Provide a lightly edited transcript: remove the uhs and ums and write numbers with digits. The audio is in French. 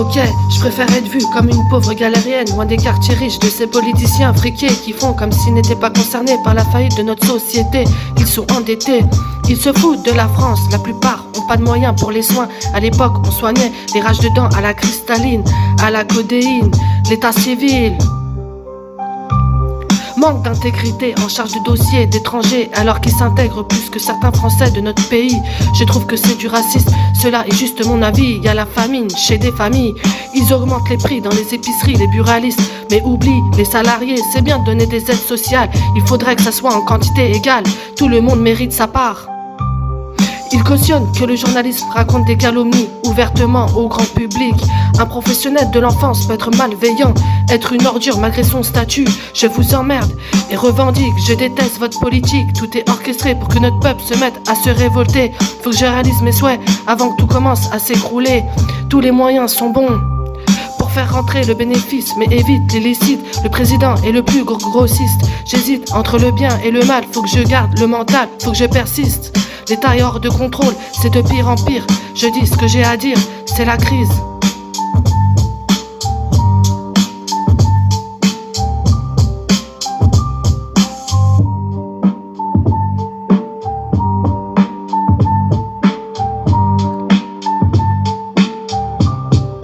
Ok, je préfère être vue comme une pauvre galérienne, loin des quartiers riches de ces politiciens friqués qui font comme s'ils n'étaient pas concernés par la faillite de notre société. Ils sont endettés, ils se foutent de la France, la plupart ont pas de moyens pour les soins. À l'époque, on soignait les rages de dents à la cristalline, à la codéine, l'état civil. Manque d'intégrité en charge de dossiers d'étrangers alors qu'ils s'intègrent plus que certains Français de notre pays. Je trouve que c'est du racisme, cela est juste mon avis. Y a la famine chez des familles, ils augmentent les prix dans les épiceries, les buralistes, mais oublient les salariés. C'est bien de donner des aides sociales, il faudrait que ça soit en quantité égale. Tout le monde mérite sa part. Il cautionne que le journalisme raconte des calomnies ouvertement au grand public. Un professionnel de l'enfance peut être malveillant, être une ordure malgré son statut. Je vous emmerde et revendique, je déteste votre politique. Tout est orchestré pour que notre peuple se mette à se révolter. Faut que je réalise mes souhaits avant que tout commence à s'écrouler. Tous les moyens sont bons pour faire rentrer le bénéfice, mais évite l'illicite. Le président est le plus grossiste. J'hésite entre le bien et le mal. Faut que je garde le mental, faut que je persiste. L'état est hors de contrôle, c'est de pire en pire. Je dis ce que j'ai à dire, c'est la crise.